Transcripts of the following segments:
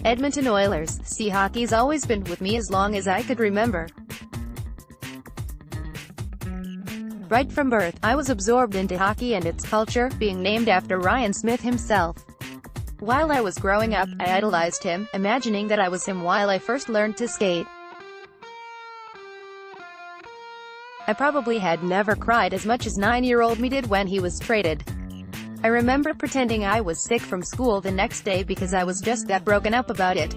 Edmonton Oilers. See, hockey's always been with me as long as I could remember. Right from birth, I was absorbed into hockey and its culture, being named after Ryan Smyth himself. While I was growing up, I idolized him, imagining that I was him while I first learned to skate. I probably had never cried as much as 9-year-old me did when he was traded. I remember pretending I was sick from school the next day because I was just that broken up about it.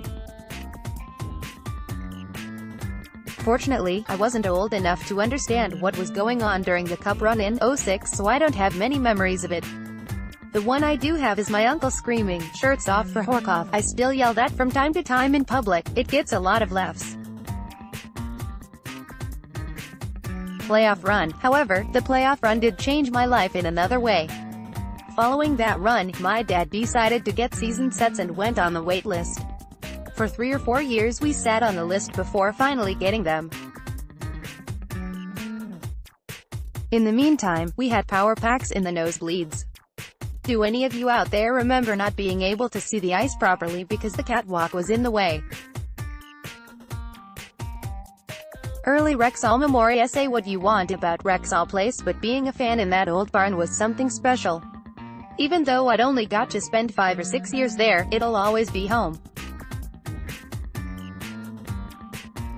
Fortunately, I wasn't old enough to understand what was going on during the Cup run in '06, so I don't have many memories of it. The one I do have is my uncle screaming, "Shirts off for Horkoff." I still yell that from time to time in public. It gets a lot of laughs. Playoff run. However, the playoff run did change my life in another way. Following that run, my dad decided to get season sets and went on the wait list. For 3 or 4 years we sat on the list before finally getting them. In the meantime, we had power packs in the nosebleeds. Do any of you out there remember not being able to see the ice properly because the catwalk was in the way? Early Rexall memory. Say what you want about Rexall Place, but being a fan in that old barn was something special. Even though I'd only got to spend 5 or 6 years there, it'll always be home.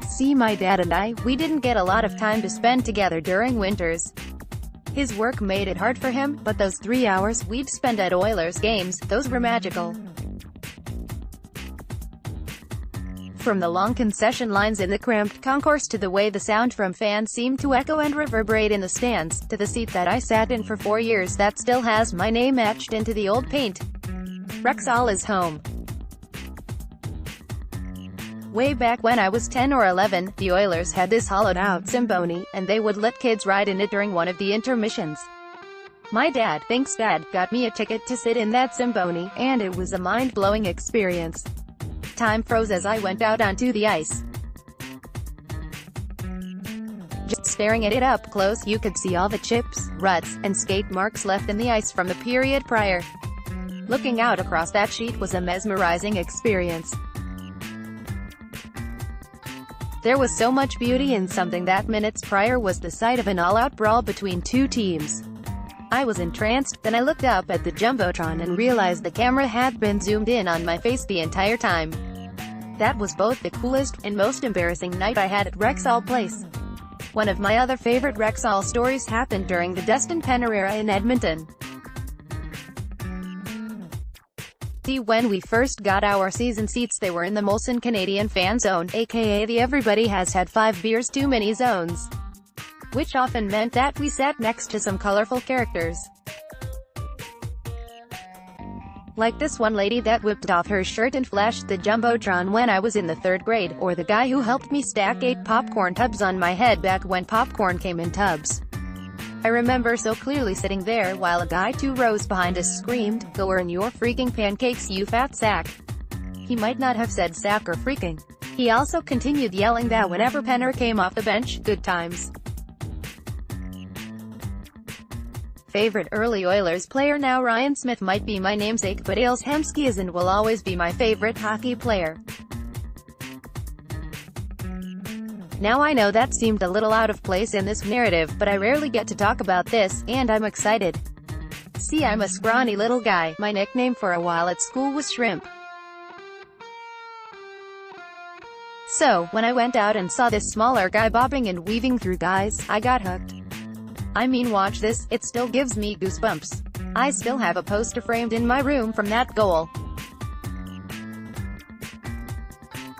See, my dad and we didn't get a lot of time to spend together during winters. His work made it hard for him, but those 3 hours we'd spend at Oilers games, those were magical. From the long concession lines in the cramped concourse to the way the sound from fans seemed to echo and reverberate in the stands, to the seat that I sat in for 4 years that still has my name etched into the old paint. Rexall is home. Way back when I was 10 or 11, the Oilers had this hollowed-out Symbony, and they would let kids ride in it during one of the intermissions. My dad, thanks Dad, got me a ticket to sit in that Symbony, and it was a mind-blowing experience. Time froze as I went out onto the ice. Just staring at it up close, you could see all the chips, ruts, and skate marks left in the ice from the period prior. Looking out across that sheet was a mesmerizing experience. There was so much beauty in something that minutes prior was the sight of an all-out brawl between two teams. I was entranced, then I looked up at the Jumbotron and realized the camera had been zoomed in on my face the entire time. That was both the coolest and most embarrassing night I had at Rexall Place. One of my other favorite Rexall stories happened during the Dustin Penner era in Edmonton. See, when we first got our season seats, they were in the Molson Canadian fan zone, aka the everybody has had 5 beers too many zones. Which often meant that we sat next to some colorful characters. Like this one lady that whipped off her shirt and flashed the Jumbotron when I was in the 3rd grade, or the guy who helped me stack 8 popcorn tubs on my head back when popcorn came in tubs. I remember so clearly sitting there while a guy 2 rows behind us screamed, "Go earn your freaking pancakes, you fat sack." He might not have said sack or freaking. He also continued yelling that whenever Penner came off the bench. Good times. Favorite early Oilers player. Now Ryan Smyth might be my namesake, but Ales Hemsky is and will always be my favorite hockey player. Now I know that seemed a little out of place in this narrative, but I rarely get to talk about this, and I'm excited. See, I'm a scrawny little guy. My nickname for a while at school was Shrimp. So, when I went out and saw this smaller guy bobbing and weaving through guys, I got hooked. I mean, watch this, it still gives me goosebumps. I still have a poster framed in my room from that goal.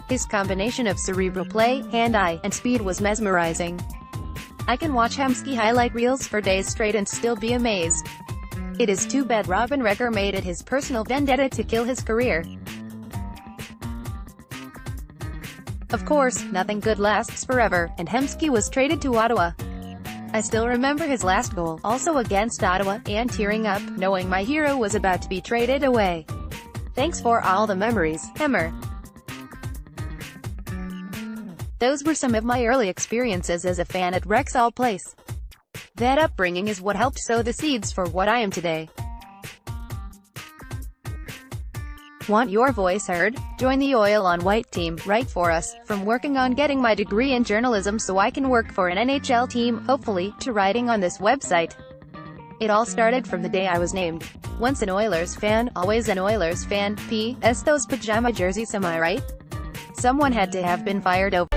His combination of cerebral play, hand-eye, and speed was mesmerizing. I can watch Hemsky highlight reels for days straight and still be amazed. It is too bad Robin Recker made it his personal vendetta to kill his career. Of course, nothing good lasts forever, and Hemsky was traded to Ottawa. I still remember his last goal, also against Ottawa, and tearing up, knowing my hero was about to be traded away. Thanks for all the memories, Hemmer. Those were some of my early experiences as a fan at Rexall Place. That upbringing is what helped sow the seeds for what I am today. Want your voice heard? Join the Oil on White team. Write for us. From working on getting my degree in journalism so I can work for an NHL team, hopefully, to writing on this website. It all started from the day I was named. Once an Oilers fan, always an Oilers fan. P.S. Those pajama jerseys, am I right? Someone had to have been fired over